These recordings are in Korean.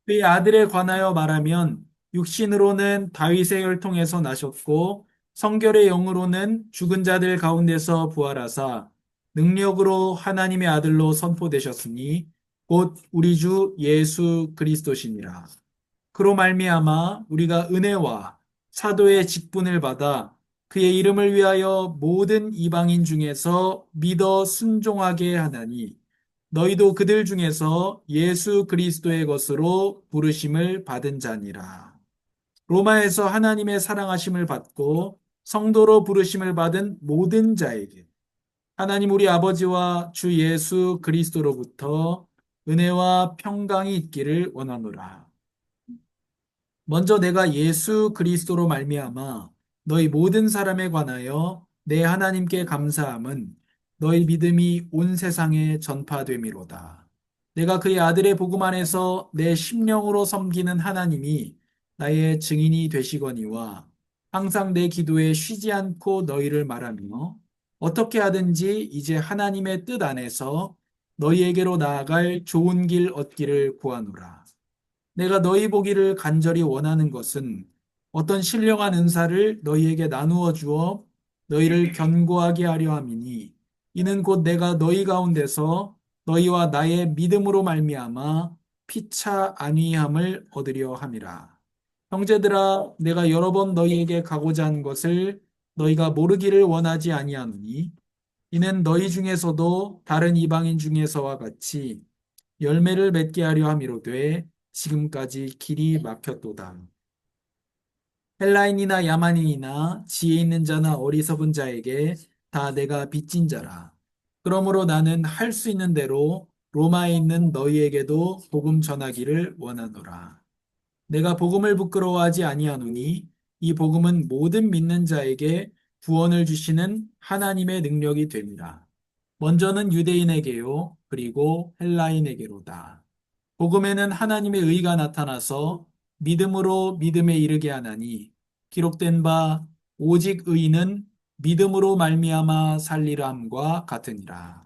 그의 아들에 관하여 말하면 육신으로는 다윗의 혈통에서 나셨고 성결의 영으로는 죽은 자들 가운데서 부활하사 능력으로 하나님의 아들로 선포되셨으니 곧 우리 주 예수 그리스도시니라. 그로 말미암아 우리가 은혜와 사도의 직분을 받아 그의 이름을 위하여 모든 이방인 중에서 믿어 순종하게 하나니 너희도 그들 중에서 예수 그리스도의 것으로 부르심을 받은 자니라. 로마에서 하나님의 사랑하심을 받고 성도로 부르심을 받은 모든 자에게 하나님 우리 아버지와 주 예수 그리스도로부터 은혜와 평강이 있기를 원하노라. 먼저 내가 예수 그리스도로 말미암아 너희 모든 사람에 관하여 내 하나님께 감사함은 너희 믿음이 온 세상에 전파됨이로다. 내가 그의 아들의 복음 안에서 내 심령으로 섬기는 하나님이 나의 증인이 되시거니와 항상 내 기도에 쉬지 않고 너희를 말하며 어떻게 하든지 이제 하나님의 뜻 안에서 너희에게로 나아갈 좋은 길 얻기를 구하노라. 내가 너희 보기를 간절히 원하는 것은 어떤 신령한 은사를 너희에게 나누어 주어 너희를 견고하게 하려 함이니 이는 곧 내가 너희 가운데서 너희와 나의 믿음으로 말미암아 피차 안위함을 얻으려 함이라. 형제들아, 내가 여러 번 너희에게 가고자 한 것을 너희가 모르기를 원하지 아니하노니 이는 너희 중에서도 다른 이방인 중에서와 같이 열매를 맺게 하려 함이로되 지금까지 길이 막혔도다. 헬라인이나 야만인이나 지혜 있는 자나 어리석은 자에게 다 내가 빚진 자라. 그러므로 나는 할 수 있는 대로 로마에 있는 너희에게도 복음 전하기를 원하노라. 내가 복음을 부끄러워하지 아니하노니 이 복음은 모든 믿는 자에게 구원을 주시는 하나님의 능력이 됩니다. 먼저는 유대인에게요, 그리고 헬라인에게로다. 복음에는 하나님의 의가 나타나서 믿음으로 믿음에 이르게 하나니 기록된 바 오직 의인은 믿음으로 말미암아 살리라 함과 같으니라.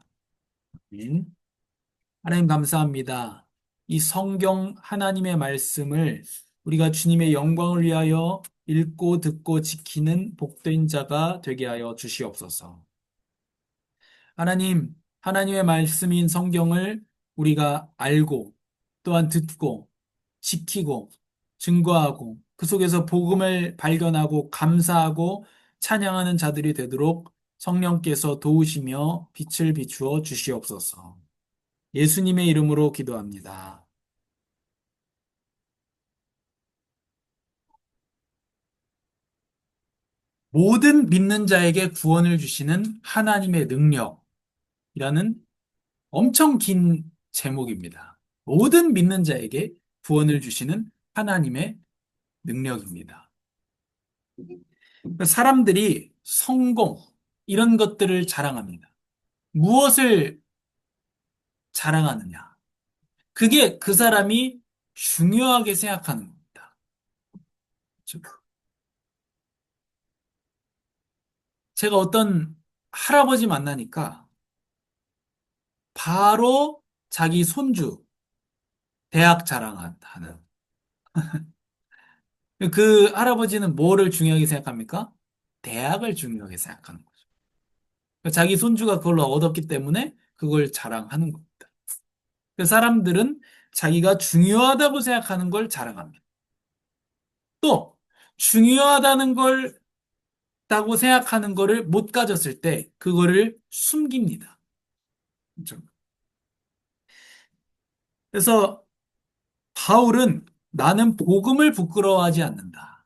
아멘. 하나님 감사합니다. 이 성경 하나님의 말씀을 우리가 주님의 영광을 위하여 읽고 듣고 지키는 복된 자가 되게 하여 주시옵소서. 하나님, 하나님의 말씀인 성경을 우리가 알고 또한 듣고 지키고 증거하고 그 속에서 복음을 발견하고 감사하고 찬양하는 자들이 되도록 성령께서 도우시며 빛을 비추어 주시옵소서. 예수님의 이름으로 기도합니다. 모든 믿는 자에게 구원을 주시는 하나님의 능력이라는 엄청 긴 제목입니다. 모든 믿는 자에게 구원을 주시는 하나님의 능력입니다. 사람들이 성공, 이런 것들을 자랑합니다. 무엇을 자랑하느냐? 그게 그 사람이 중요하게 생각하는 겁니다. 제가 어떤 할아버지 만나니까 바로 자기 손주 대학 자랑하는 그 할아버지는 뭐를 중요하게 생각합니까? 대학을 중요하게 생각하는 거죠. 자기 손주가 그걸 얻었기 때문에 그걸 자랑하는 겁니다. 그 사람들은 자기가 중요하다고 생각하는 걸 자랑합니다. 또 중요하다는 걸 다고 생각하는 거를 못 가졌을 때 그거를 숨깁니다. 그렇죠? 그래서 바울은 나는 복음을 부끄러워하지 않는다.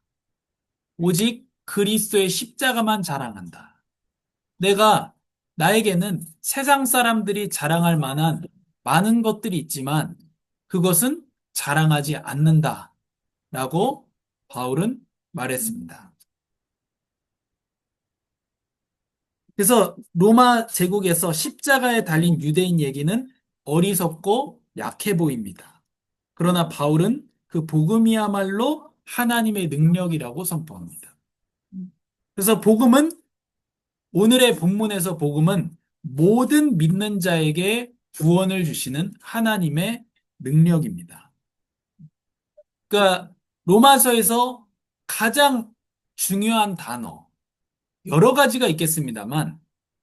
오직 그리스도의 십자가만 자랑한다. 내가 나에게는 세상 사람들이 자랑할 만한 많은 것들이 있지만 그것은 자랑하지 않는다. 라고 바울은 말했습니다. 그래서 로마 제국에서 십자가에 달린 유대인 얘기는 어리석고 약해 보입니다. 그러나 바울은 그 복음이야말로 하나님의 능력이라고 선포합니다. 그래서 복음은 오늘의 본문에서 복음은 모든 믿는 자에게 구원을 주시는 하나님의 능력입니다. 그러니까 로마서에서 가장 중요한 단어, 여러 가지가 있겠습니다만,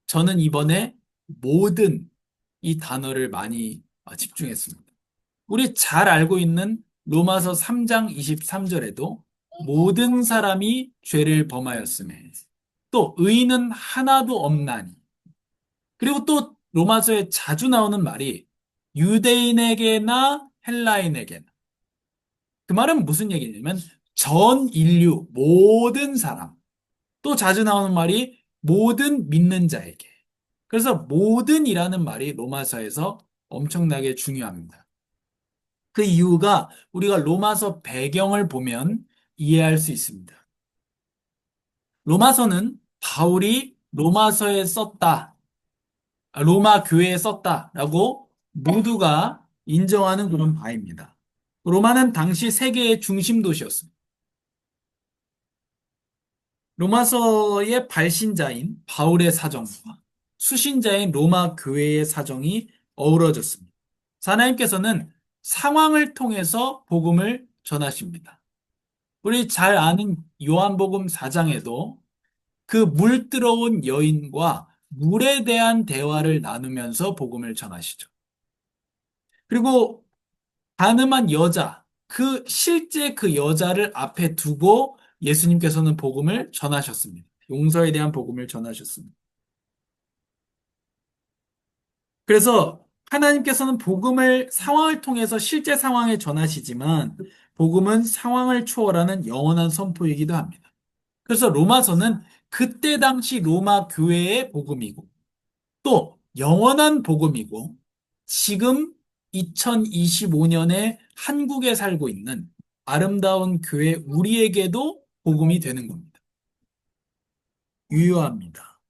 저는 이번에 모든 이 단어를 많이 집중했습니다. 우리 잘 알고 있는 로마서 3장 23절에도 모든 사람이 죄를 범하였음에 또 의인은 하나도 없나니, 그리고 또 로마서에 자주 나오는 말이 유대인에게나 헬라인에게나, 그 말은 무슨 얘기냐면 전 인류 모든 사람, 또 자주 나오는 말이 모든 믿는 자에게. 그래서 모든이라는 말이 로마서에서 엄청나게 중요합니다. 그 이유가 우리가 로마서 배경을 보면 이해할 수 있습니다. 로마서는 바울이 로마서에 썼다, 로마 교회에 썼다라고 모두가 인정하는 그런 바입니다. 로마는 당시 세계의 중심 도시였습니다. 로마서의 발신자인 바울의 사정과 수신자인 로마 교회의 사정이 어우러졌습니다. 하나님께서는 상황을 통해서 복음을 전하십니다. 우리 잘 아는 요한복음 4장에도 그 물 들어온 여인과 물에 대한 대화를 나누면서 복음을 전하시죠. 그리고 가늠한 여자, 실제 그 여자를 앞에 두고 예수님께서는 복음을 전하셨습니다. 용서에 대한 복음을 전하셨습니다. 그래서 하나님께서는 복음을 상황을 통해서 실제 상황에 전하시지만 복음은 상황을 초월하는 영원한 선포이기도 합니다. 그래서 로마서는 그때 당시 로마 교회의 복음이고 또 영원한 복음이고 지금 2025년에 한국에 살고 있는 아름다운 교회 우리에게도 복음이 되는 겁니다. 유효합니다.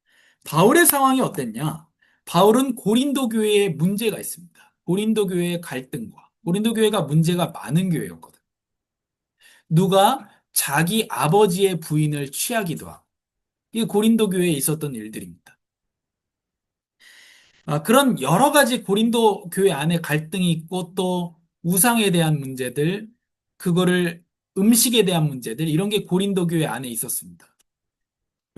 바울의 상황이 어땠냐? 바울은 고린도 교회에 문제가 있습니다. 고린도 교회의 갈등과 고린도 교회가 문제가 많은 교회였거든. 누가 자기 아버지의 부인을 취하기도 하고 이게 고린도 교회에 있었던 일들입니다. 그런 여러 가지 고린도 교회 안에 갈등이 있고 또 우상에 대한 문제들, 그거를 음식에 대한 문제들 이런 게 고린도 교회 안에 있었습니다.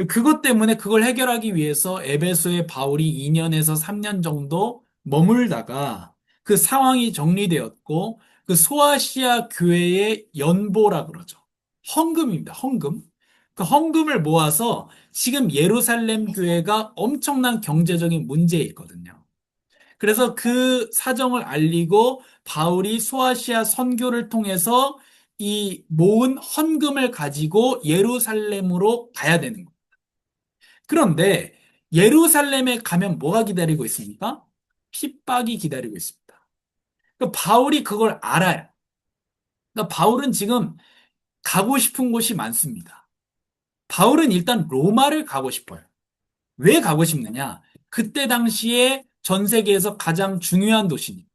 그것 때문에 그걸 해결하기 위해서 에베소에 바울이 2년에서 3년 정도 머물다가 그 상황이 정리되었고 그 소아시아 교회의 연보라 그러죠. 헌금입니다. 헌금. 그 헌금을 모아서 지금 예루살렘 교회가 엄청난 경제적인 문제에 있거든요. 그래서 그 사정을 알리고 바울이 소아시아 선교를 통해서 이 모은 헌금을 가지고 예루살렘으로 가야 되는 거예요. 그런데 예루살렘에 가면 뭐가 기다리고 있습니까? 핍박이 기다리고 있습니다. 그러니까 바울이 그걸 알아요. 그러니까 바울은 지금 가고 싶은 곳이 많습니다. 바울은 일단 로마를 가고 싶어요. 왜 가고 싶느냐? 그때 당시에 전 세계에서 가장 중요한 도시니까.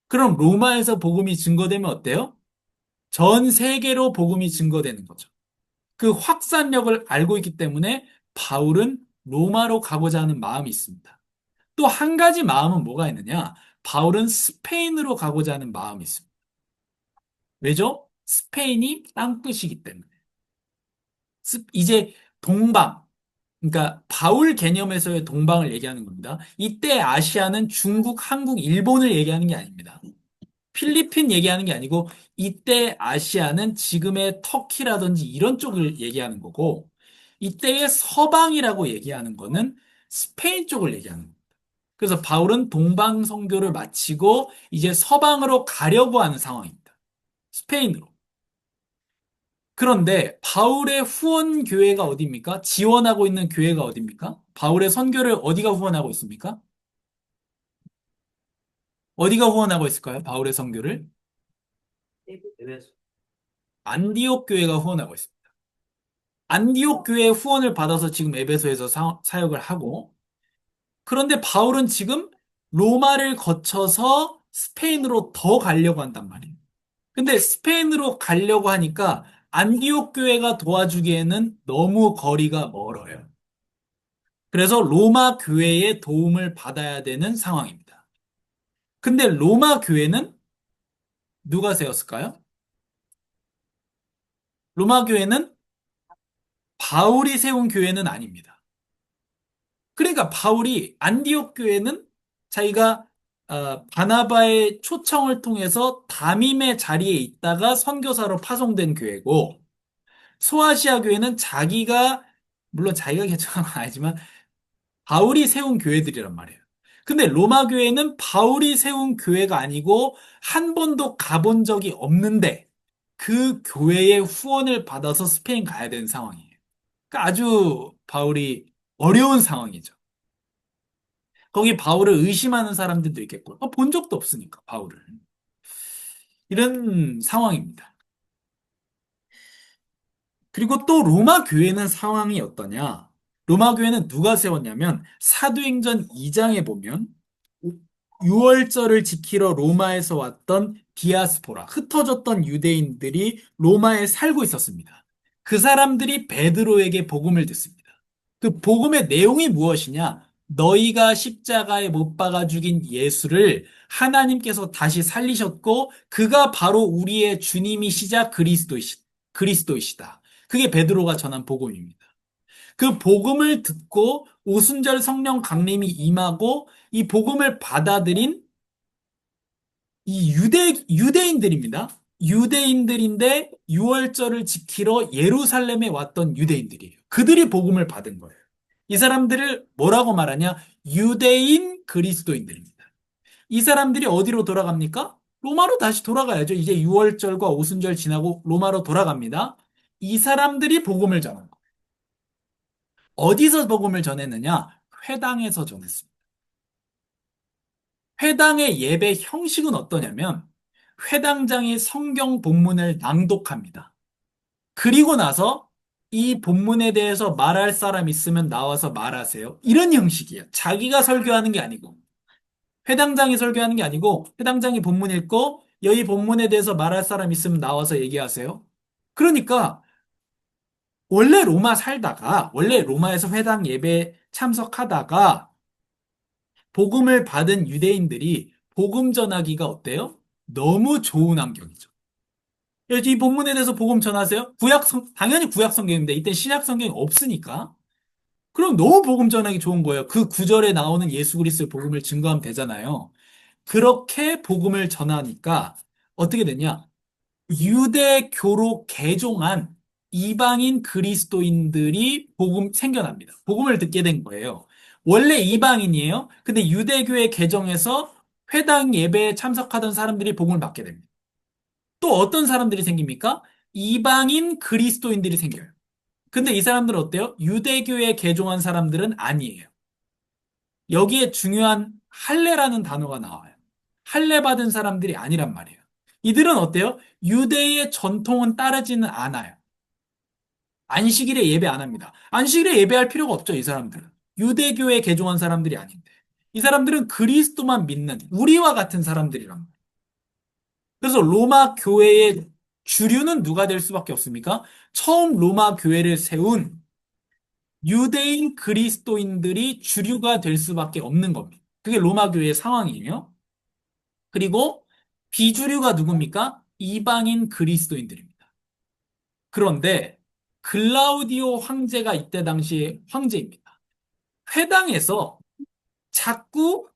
그럼 로마에서 복음이 증거되면 어때요? 전 세계로 복음이 증거되는 거죠. 그 확산력을 알고 있기 때문에 바울은 로마로 가고자 하는 마음이 있습니다. 또 한 가지 마음은 뭐가 있느냐? 바울은 스페인으로 가고자 하는 마음이 있습니다. 왜죠? 스페인이 땅끝이기 때문에. 이제 동방, 그러니까 바울 개념에서의 동방을 얘기하는 겁니다. 이때 아시아는 중국, 한국, 일본을 얘기하는 게 아닙니다. 필리핀 얘기하는 게 아니고 이때 아시아는 지금의 터키라든지 이런 쪽을 얘기하는 거고 이때의 서방이라고 얘기하는 거는 스페인 쪽을 얘기하는 거예요. 그래서 바울은 동방 선교를 마치고 이제 서방으로 가려고 하는 상황입니다. 스페인으로. 그런데 바울의 후원 교회가 어디입니까? 지원하고 있는 교회가 어디입니까? 바울의 선교를 어디가 후원하고 있습니까? 어디가 후원하고 있을까요? 바울의 선교를? 안디옥 교회가 후원하고 있습니다. 안디옥 교회의 후원을 받아서 지금 에베소에서 사역을 하고 그런데 바울은 지금 로마를 거쳐서 스페인으로 더 가려고 한단 말이에요. 근데 스페인으로 가려고 하니까 안디옥 교회가 도와주기에는 너무 거리가 멀어요. 그래서 로마 교회의 도움을 받아야 되는 상황입니다. 근데 로마 교회는 누가 세웠을까요? 로마 교회는 바울이 세운 교회는 아닙니다. 그러니까 바울이 안디옥 교회는 자기가 바나바의 초청을 통해서 담임의 자리에 있다가 선교사로 파송된 교회고 소아시아 교회는 자기가 물론 자기가 개척한 건 아니지만 바울이 세운 교회들이란 말이에요. 근데 로마 교회는 바울이 세운 교회가 아니고 한 번도 가본 적이 없는데 그 교회의 후원을 받아서 스페인 가야 되는 상황이에요. 그러니까 아주 바울이 어려운 상황이죠. 거기 바울을 의심하는 사람들도 있겠고, 본 적도 없으니까, 바울을. 이런 상황입니다. 그리고 또 로마 교회는 상황이 어떠냐? 로마 교회는 누가 세웠냐면, 사도행전 2장에 보면, 6월절을 지키러 로마에서 왔던 디아스포라, 흩어졌던 유대인들이 로마에 살고 있었습니다. 그 사람들이 베드로에게 복음을 듣습니다. 그 복음의 내용이 무엇이냐? 너희가 십자가에 못 박아 죽인 예수를 하나님께서 다시 살리셨고 그가 바로 우리의 주님이시자 그리스도이시다. 그게 베드로가 전한 복음입니다. 그 복음을 듣고 오순절 성령 강림이 임하고 이 복음을 받아들인 이 유대인들입니다. 유대인들인데 유월절을 지키러 예루살렘에 왔던 유대인들이에요. 그들이 복음을 받은 거예요. 이 사람들을 뭐라고 말하냐? 유대인 그리스도인들입니다. 이 사람들이 어디로 돌아갑니까? 로마로 다시 돌아가야죠. 이제 유월절과 오순절 지나고 로마로 돌아갑니다. 이 사람들이 복음을 전한 거예요. 어디서 복음을 전했느냐? 회당에서 전했습니다. 회당의 예배 형식은 어떠냐면 회당장이 성경 본문을 낭독합니다. 그리고 나서 이 본문에 대해서 말할 사람 있으면 나와서 말하세요. 이런 형식이에요. 자기가 설교하는 게 아니고 회당장이 설교하는 게 아니고 회당장이 본문 읽고 여기 본문에 대해서 말할 사람 있으면 나와서 얘기하세요. 그러니까 원래 로마에서 회당 예배 참석하다가 복음을 받은 유대인들이 복음 전하기가 어때요? 너무 좋은 환경이죠. 이 본문에 대해서 복음 전하세요? 당연히 구약 성경인데 이때 신약 성경이 없으니까. 그럼 너무 복음 전하기 좋은 거예요. 그 구절에 나오는 예수 그리스도의 복음을 증거하면 되잖아요. 그렇게 복음을 전하니까 어떻게 됐냐? 유대교로 개종한 이방인 그리스도인들이 생겨납니다. 복음을 듣게 된 거예요. 원래 이방인이에요. 근데 유대교에 개종해서 회당 예배에 참석하던 사람들이 복음을 받게 됩니다. 또 어떤 사람들이 생깁니까? 이방인 그리스도인들이 생겨요. 근데 이 사람들은 어때요? 유대교에 개종한 사람들은 아니에요. 여기에 중요한 할례라는 단어가 나와요. 할례 받은 사람들이 아니란 말이에요. 이들은 어때요? 유대의 전통은 따르지는 않아요. 안식일에 예배 안 합니다. 안식일에 예배할 필요가 없죠, 이 사람들은. 유대교에 개종한 사람들이 아닌데. 이 사람들은 그리스도만 믿는 우리와 같은 사람들이란 말이에요. 그래서 로마 교회의 주류는 누가 될 수밖에 없습니까? 처음 로마 교회를 세운 유대인 그리스도인들이 주류가 될 수밖에 없는 겁니다. 그게 로마 교회의 상황이에요. 그리고 비주류가 누굽니까? 이방인 그리스도인들입니다. 그런데 글라우디오 황제가 이때 당시에 황제입니다. 회당에서 자꾸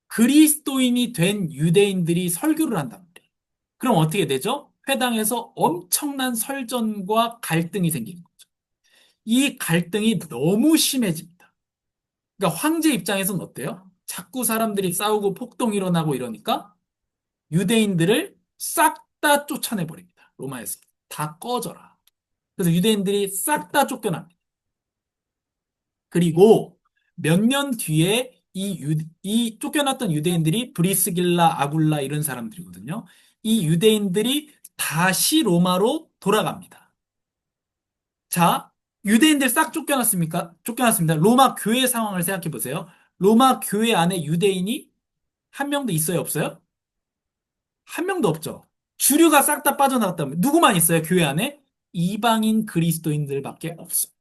그리스도인이 된 유대인들이 설교를 한단 말이에요. 그럼 어떻게 되죠? 회당에서 엄청난 설전과 갈등이 생기는 거죠. 이 갈등이 너무 심해집니다. 그러니까 황제 입장에서는 어때요? 자꾸 사람들이 싸우고 폭동이 일어나고 이러니까 유대인들을 싹 다 쫓아내버립니다. 로마에서. 다 꺼져라. 그래서 유대인들이 싹 다 쫓겨납니다. 그리고 몇 년 뒤에 이 쫓겨났던 유대인들이 브리스길라, 아굴라 이런 사람들이거든요. 이 유대인들이 다시 로마로 돌아갑니다. 자, 유대인들 싹 쫓겨났습니까? 쫓겨났습니다. 로마 교회 상황을 생각해 보세요. 로마 교회 안에 유대인이 한 명도 있어요, 없어요? 한 명도 없죠. 주류가 싹 다 빠져나갔다면 누구만 있어요, 교회 안에? 이방인 그리스도인들밖에 없어요.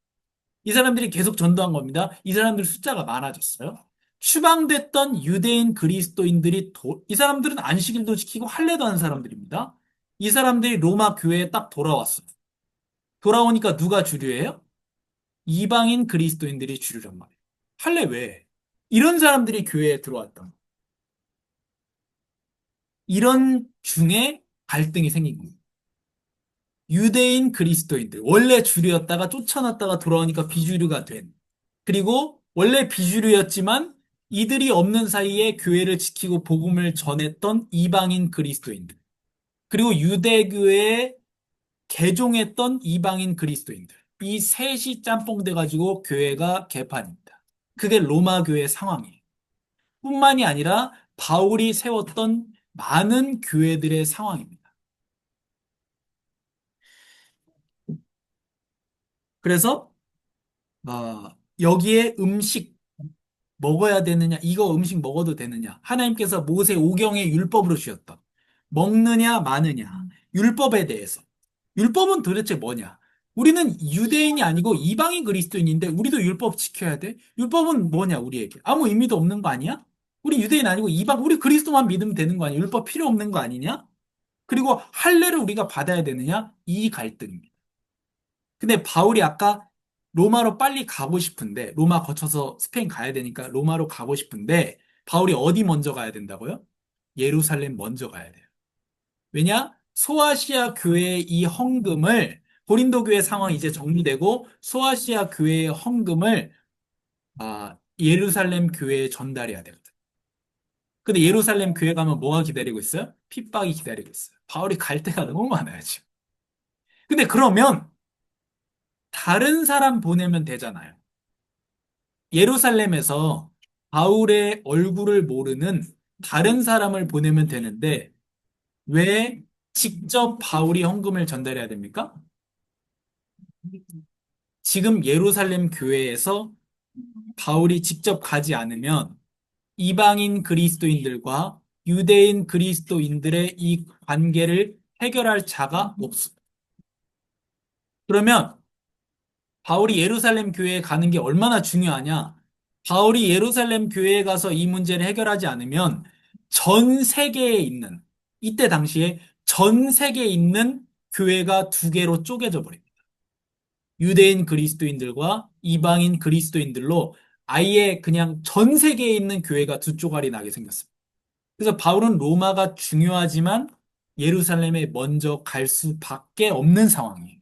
이 사람들이 계속 전도한 겁니다. 이 사람들 숫자가 많아졌어요. 추방됐던 유대인 그리스도인들이 이 사람들은 안식일도 지키고 할례도 하는 사람들입니다. 이 사람들이 로마 교회에 딱 돌아왔어요. 돌아오니까 누가 주류예요? 이방인 그리스도인들이 주류란 말이에요. 할래 왜? 이런 사람들이 교회에 들어왔던. 이런 중에 갈등이 생긴 거예요. 유대인 그리스도인들, 원래 주류였다가 쫓아났다가 돌아오니까 비주류가 된. 그리고 원래 비주류였지만 이들이 없는 사이에 교회를 지키고 복음을 전했던 이방인 그리스도인들. 그리고 유대교에 개종했던 이방인 그리스도인들. 이 셋이 짬뽕 돼가지고 교회가 개판입니다. 그게 로마 교회 상황이에요. 뿐만이 아니라 바울이 세웠던 많은 교회들의 상황입니다. 그래서 여기에 음식 먹어야 되느냐, 이거 음식 먹어도 되느냐. 하나님께서 모세 오경의 율법으로 주셨다. 먹느냐, 마느냐. 율법에 대해서. 율법은 도대체 뭐냐? 우리는 유대인이 아니고 이방인 그리스도인인데 우리도 율법 지켜야 돼? 율법은 뭐냐, 우리에게? 아무 의미도 없는 거 아니야? 우리 유대인 아니고 우리 그리스도만 믿으면 되는 거 아니야? 율법 필요 없는 거 아니냐? 그리고 할례를 우리가 받아야 되느냐? 이 갈등입니다. 근데 바울이 아까 로마로 빨리 가고 싶은데, 로마 거쳐서 스페인 가야 되니까 로마로 가고 싶은데, 바울이 어디 먼저 가야 된다고요? 예루살렘 먼저 가야 돼요. 왜냐? 소아시아 교회의 이 헌금을, 고린도 교회 상황이 이제 정리되고, 소아시아 교회의 헌금을, 예루살렘 교회에 전달해야 되거든. 근데 예루살렘 교회 가면 뭐가 기다리고 있어요? 핍박이 기다리고 있어요. 바울이 갈 데가 너무 많아요, 지금. 근데 그러면 다른 사람 보내면 되잖아요. 예루살렘에서 바울의 얼굴을 모르는 다른 사람을 보내면 되는데 왜 직접 바울이 헌금을 전달해야 됩니까? 지금 예루살렘 교회에서 바울이 직접 가지 않으면 이방인 그리스도인들과 유대인 그리스도인들의 이 관계를 해결할 자가 없습니다. 그러면 바울이 예루살렘 교회에 가는 게 얼마나 중요하냐? 바울이 예루살렘 교회에 가서 이 문제를 해결하지 않으면 전 세계에 있는, 이때 당시에 전 세계에 있는 교회가 두 개로 쪼개져 버립니다. 유대인 그리스도인들과 이방인 그리스도인들로 아예 그냥 전 세계에 있는 교회가 두 쪼가리 나게 생겼습니다. 그래서 바울은 로마가 중요하지만 예루살렘에 먼저 갈 수밖에 없는 상황이에요.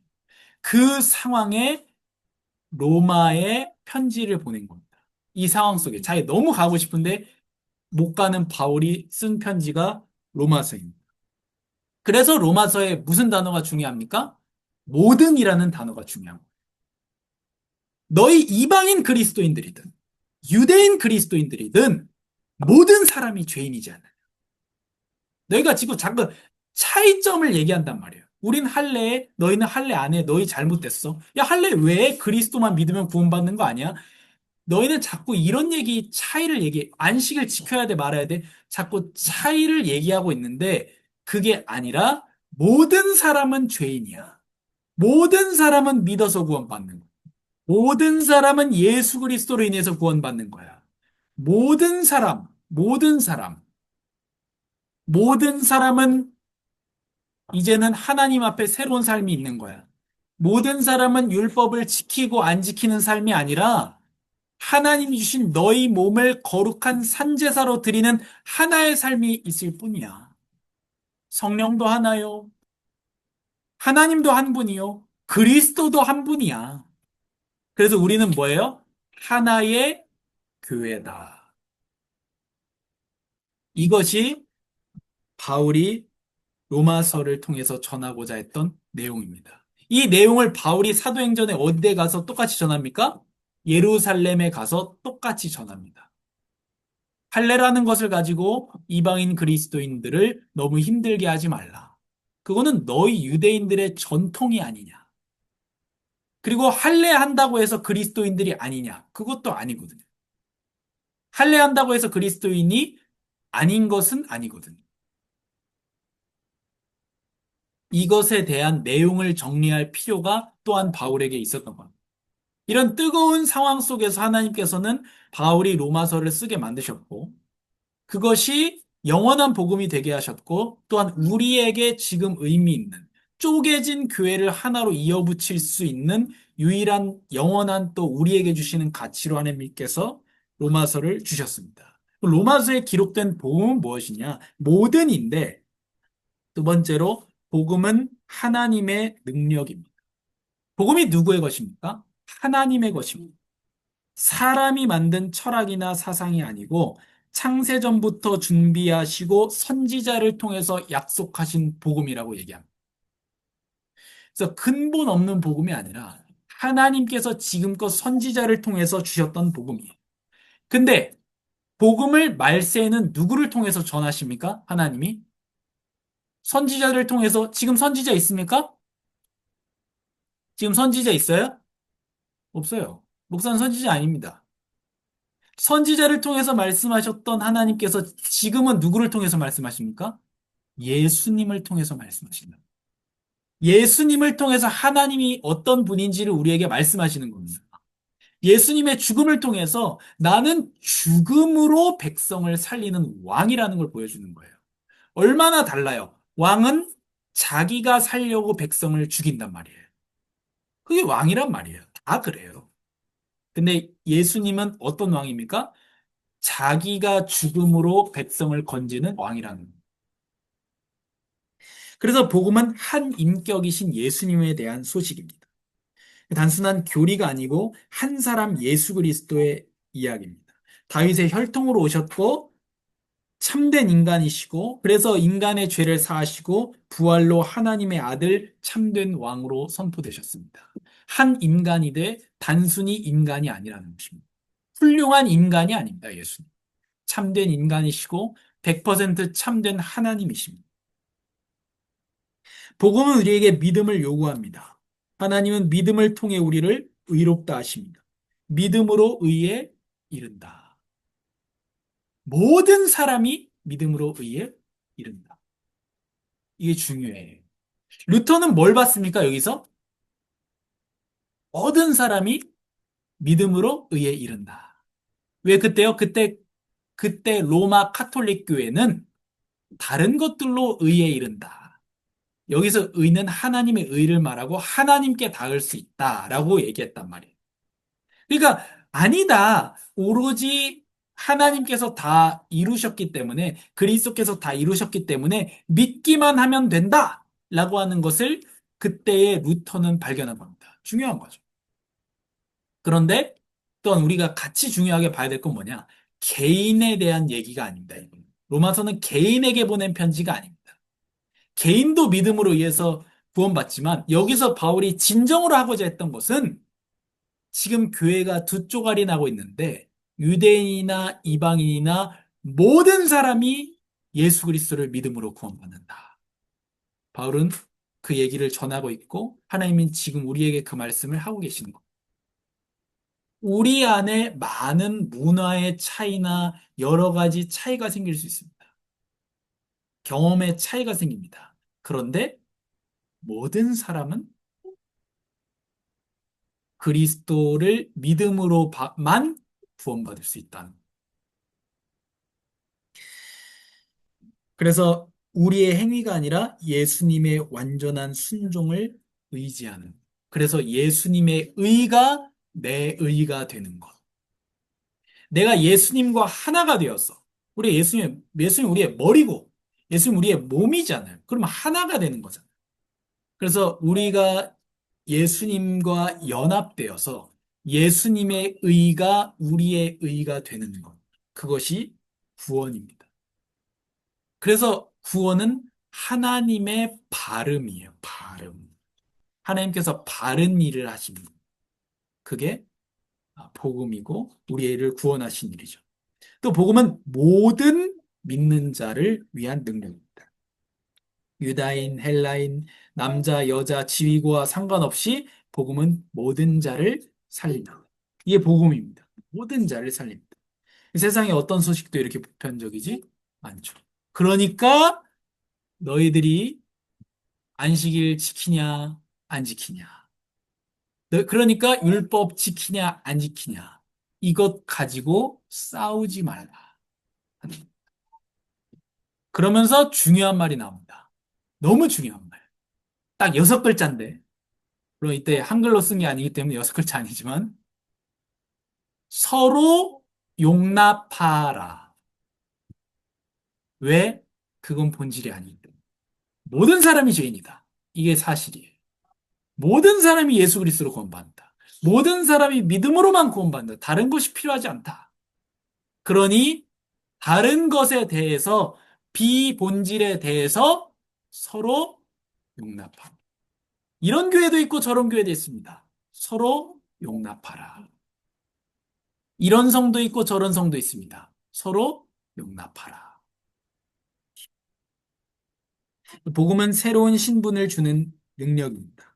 그 상황에 로마에 편지를 보낸 겁니다. 이 상황 속에 자기 너무 가고 싶은데 못 가는 바울이 쓴 편지가 로마서입니다. 그래서 로마서에 무슨 단어가 중요합니까? 모든이라는 단어가 중요합니다. 너희 이방인 그리스도인들이든 유대인 그리스도인들이든 모든 사람이 죄인이지 않아요. 너희가 지금 자꾸 차이점을 얘기한단 말이에요. 우린 할례에, 너희는 할례 안 해. 너희 잘못됐어. 야, 할례 왜? 그리스도만 믿으면 구원받는 거 아니야? 너희는 자꾸 이런 차이를 안식을 지켜야 돼, 말아야 돼? 자꾸 차이를 얘기하고 있는데, 그게 아니라, 모든 사람은 죄인이야. 모든 사람은 믿어서 구원받는 거야. 모든 사람은 예수 그리스도로 인해서 구원받는 거야. 모든 사람, 모든 사람은 이제는 하나님 앞에 새로운 삶이 있는 거야. 모든 사람은 율법을 지키고 안 지키는 삶이 아니라, 하나님이 주신 너희 몸을 거룩한 산제사로 드리는 하나의 삶이 있을 뿐이야. 성령도 하나요. 하나님도 한 분이요. 그리스도도 한 분이야. 그래서 우리는 뭐예요? 하나의 교회다. 이것이 바울이 로마서를 통해서 전하고자 했던 내용입니다. 이 내용을 바울이 사도행전에 어디에 가서 똑같이 전합니까? 예루살렘에 가서 똑같이 전합니다. 할례라는 것을 가지고 이방인 그리스도인들을 너무 힘들게 하지 말라. 그거는 너희 유대인들의 전통이 아니냐. 그리고 할례한다고 해서 그리스도인들이 아니냐. 그것도 아니거든요. 할례한다고 해서 그리스도인이 아닌 것은 아니거든요. 이것에 대한 내용을 정리할 필요가 또한 바울에게 있었던 겁니다. 이런 뜨거운 상황 속에서 하나님께서는 바울이 로마서를 쓰게 만드셨고, 그것이 영원한 복음이 되게 하셨고, 또한 우리에게 지금 의미 있는, 쪼개진 교회를 하나로 이어붙일 수 있는 유일한 영원한 또 우리에게 주시는 가치로 하나님께서 로마서를 주셨습니다. 로마서에 기록된 복음은 무엇이냐? 모든인데 두 번째로 복음은 하나님의 능력입니다. 복음이 누구의 것입니까? 하나님의 것입니다. 사람이 만든 철학이나 사상이 아니고 창세전부터 준비하시고 선지자를 통해서 약속하신 복음이라고 얘기합니다. 그래서 근본 없는 복음이 아니라 하나님께서 지금껏 선지자를 통해서 주셨던 복음이에요. 근데 복음을 말세에는 누구를 통해서 전하십니까? 하나님이? 선지자를 통해서 지금 선지자 있습니까? 지금 선지자 있어요? 없어요. 목사는 선지자 아닙니다. 선지자를 통해서 말씀하셨던 하나님께서 지금은 누구를 통해서 말씀하십니까? 예수님을 통해서 말씀하신다. 예수님을 통해서 하나님이 어떤 분인지를 우리에게 말씀하시는 겁니다. 예수님의 죽음을 통해서 나는 죽음으로 백성을 살리는 왕이라는 걸 보여주는 거예요. 얼마나 달라요? 왕은 자기가 살려고 백성을 죽인단 말이에요. 그게 왕이란 말이에요. 다 그래요. 근데 예수님은 어떤 왕입니까? 자기가 죽음으로 백성을 건지는 왕이라는 거예요. 그래서 복음은 한 인격이신 예수님에 대한 소식입니다. 단순한 교리가 아니고 한 사람 예수 그리스도의 이야기입니다. 다윗의 혈통으로 오셨고 참된 인간이시고 그래서 인간의 죄를 사하시고 부활로 하나님의 아들 참된 왕으로 선포되셨습니다. 한 인간이 돼 단순히 인간이 아니라는 것입니다. 훌륭한 인간이 아닙니다. 예수님. 참된 인간이시고 100% 참된 하나님이십니다. 복음은 우리에게 믿음을 요구합니다. 하나님은 믿음을 통해 우리를 의롭다 하십니다. 믿음으로 의에 이른다. 모든 사람이 믿음으로 의에 이른다. 이게 중요해요. 루터는 뭘 봤습니까, 여기서? 모든 사람이 믿음으로 의에 이른다. 왜 그때요? 그때 로마 카톨릭 교회는 다른 것들로 의에 이른다. 여기서 의는 하나님의 의를 말하고 하나님께 닿을 수 있다라고 얘기했단 말이에요. 그러니까 아니다. 오로지 하나님께서 다 이루셨기 때문에 그리스도께서 다 이루셨기 때문에 믿기만 하면 된다라고 하는 것을 그때의 루터는 발견한 겁니다. 중요한 거죠. 그런데 또한 우리가 같이 중요하게 봐야 될 건 뭐냐? 개인에 대한 얘기가 아닙니다. 이건. 로마서는 개인에게 보낸 편지가 아닙니다. 개인도 믿음으로 의해서 구원받지만 여기서 바울이 진정으로 하고자 했던 것은 지금 교회가 두 쪼가리 나고 있는데 유대인이나 이방인이나 모든 사람이 예수 그리스도를 믿음으로 구원받는다. 바울은 그 얘기를 전하고 있고 하나님은 지금 우리에게 그 말씀을 하고 계시는 겁니다. 우리 안에 많은 문화의 차이나 여러 가지 차이가 생길 수 있습니다. 경험의 차이가 생깁니다. 그런데 모든 사람은 그리스도를 믿음으로만 구원받을 수 있다는. 그래서 우리의 행위가 아니라 예수님의 완전한 순종을 의지하는. 그래서 예수님의 의가 내 의가 되는 것. 내가 예수님과 하나가 되었어. 예수님 우리의 머리고, 예수님 우리의 몸이잖아요. 그러면 하나가 되는 거잖아요. 그래서 우리가 예수님과 연합되어서 예수님의 의가 우리의 의가 되는 것. 그것이 구원입니다. 그래서 구원은 하나님의 발음이에요. 발음. 하나님께서 바른 일을 하십니다. 그게 복음이고 우리를 구원하신 일이죠. 또 복음은 모든 믿는 자를 위한 능력입니다. 유다인, 헬라인, 남자, 여자, 지위고와 상관없이 복음은 모든 자를 살린다. 이게 복음입니다. 모든 자를 살립니다. 세상에 어떤 소식도 이렇게 보편적이지 않죠. 그러니까 너희들이 안식일 지키냐, 안 지키냐. 그러니까 율법 지키냐, 안 지키냐. 이것 가지고 싸우지 말라. 그러면서 중요한 말이 나옵니다. 너무 중요한 말. 딱 6글자인데, 물론 이때 한글로 쓴 게 아니기 때문에 6글자 아니지만, 서로 용납하라. 왜? 그건 본질이 아니기 때문에. 모든 사람이 죄인이다. 이게 사실이에요. 모든 사람이 예수 그리스도로 구원받는다. 모든 사람이 믿음으로만 구원받는다. 다른 것이 필요하지 않다. 그러니 다른 것에 대해서 비본질에 대해서 서로 용납하라. 이런 교회도 있고 저런 교회도 있습니다. 서로 용납하라. 이런 성도 있고 저런 성도 있습니다. 서로 용납하라. 복음은 새로운 신분을 주는 능력입니다.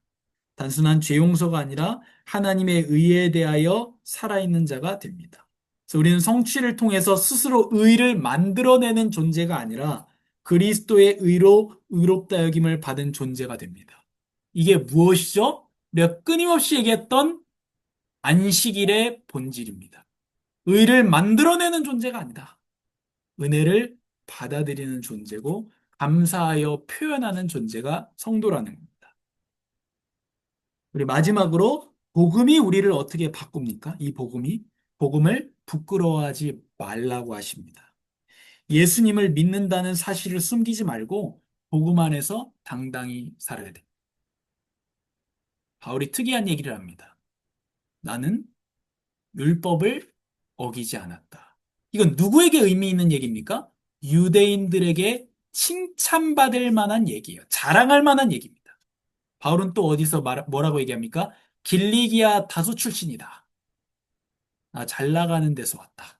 단순한 죄 용서가 아니라 하나님의 의에 대하여 살아있는 자가 됩니다. 그래서 우리는 성취를 통해서 스스로 의를 만들어내는 존재가 아니라 그리스도의 의로 의롭다 여김을 받은 존재가 됩니다. 이게 무엇이죠? 우리가 끊임없이 얘기했던 안식일의 본질입니다. 의를 만들어내는 존재가 아니다. 은혜를 받아들이는 존재고 감사하여 표현하는 존재가 성도라는 겁니다. 우리 마지막으로 복음이 우리를 어떻게 바꿉니까? 이 복음을 부끄러워하지 말라고 하십니다. 예수님을 믿는다는 사실을 숨기지 말고 복음 안에서 당당히 살아야 돼. 바울이 특이한 얘기를 합니다. 나는 율법을 어기지 않았다. 이건 누구에게 의미 있는 얘기입니까? 유대인들에게 칭찬받을 만한 얘기예요. 자랑할 만한 얘기입니다. 바울은 또 어디서 뭐라고 얘기합니까? 길리기아 다수 출신이다. 나 잘 나가는 데서 왔다.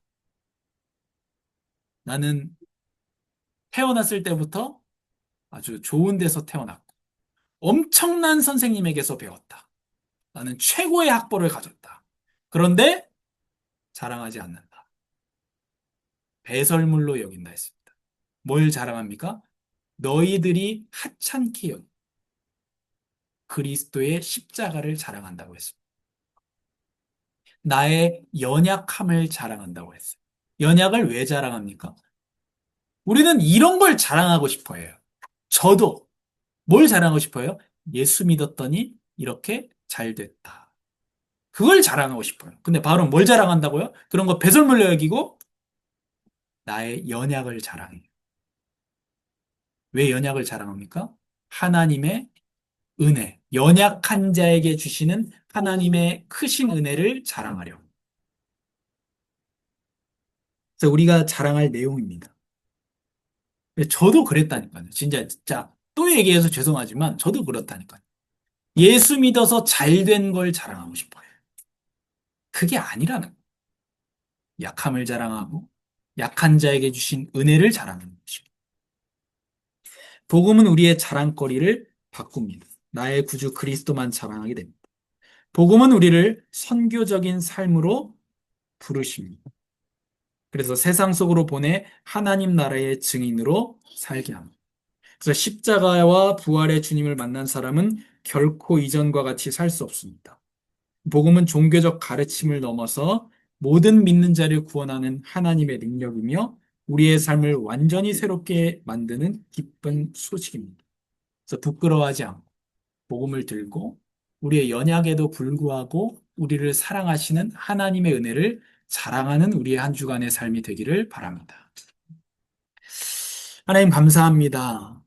나는 태어났을 때부터 아주 좋은 데서 태어났고 엄청난 선생님에게서 배웠다. 나는 최고의 학벌을 가졌다. 그런데 자랑하지 않는다. 배설물로 여긴다 했습니다. 뭘 자랑합니까? 너희들이 하찮게 여긴 그리스도의 십자가를 자랑한다고 했습니다. 나의 연약함을 자랑한다고 했어요. 연약을 왜 자랑합니까? 우리는 이런 걸 자랑하고 싶어 해요. 저도 뭘 자랑하고 싶어요? 예수 믿었더니 이렇게 잘 됐다. 그걸 자랑하고 싶어요. 근데 바울은 뭘 자랑한다고요? 그런 거 배설물로 여기고 나의 연약을 자랑해요. 왜 연약을 자랑합니까? 하나님의 은혜, 연약한 자에게 주시는 하나님의 크신 은혜를 자랑하려. 그래서 우리가 자랑할 내용입니다. 저도 그랬다니까요. 진짜 또 얘기해서 죄송하지만 저도 그렇다니까요. 예수 믿어서 잘 된 걸 자랑하고 싶어요. 그게 아니라는 거예요. 약함을 자랑하고 약한 자에게 주신 은혜를 자랑하는 것입니다. 복음은 우리의 자랑거리를 바꿉니다. 나의 구주 그리스도만 자랑하게 됩니다. 복음은 우리를 선교적인 삶으로 부르십니다. 그래서 세상 속으로 보내 하나님 나라의 증인으로 살게 합니다. 그래서 십자가와 부활의 주님을 만난 사람은 결코 이전과 같이 살 수 없습니다. 복음은 종교적 가르침을 넘어서 모든 믿는 자를 구원하는 하나님의 능력이며 우리의 삶을 완전히 새롭게 만드는 기쁜 소식입니다. 그래서 부끄러워하지 않고 복음을 들고 우리의 연약에도 불구하고 우리를 사랑하시는 하나님의 은혜를 자랑하는 우리의 한 주간의 삶이 되기를 바랍니다. 하나님 감사합니다.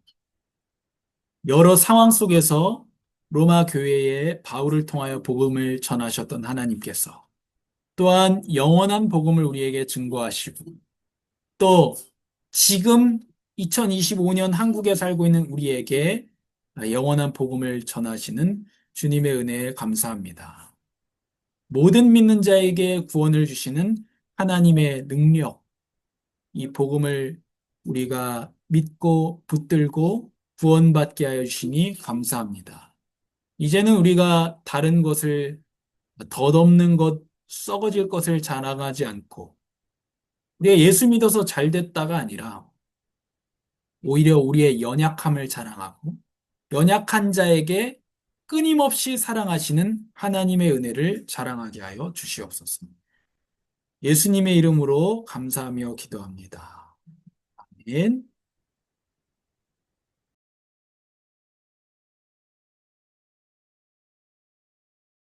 여러 상황 속에서 로마 교회에 바울을 통하여 복음을 전하셨던 하나님께서 또한 영원한 복음을 우리에게 증거하시고 또 지금 2025년 한국에 살고 있는 우리에게 영원한 복음을 전하시는 주님의 은혜에 감사합니다. 모든 믿는 자에게 구원을 주시는 하나님의 능력, 이 복음을 우리가 믿고 붙들고 구원받게 하여 주시니 감사합니다. 이제는 우리가 다른 것을 덧없는 것, 썩어질 것을 자랑하지 않고 우리가 예수 믿어서 잘 됐다가 아니라 오히려 우리의 연약함을 자랑하고 연약한 자에게 끊임없이 사랑하시는 하나님의 은혜를 자랑하게 하여 주시옵소서. 예수님의 이름으로 감사하며 기도합니다. 아멘.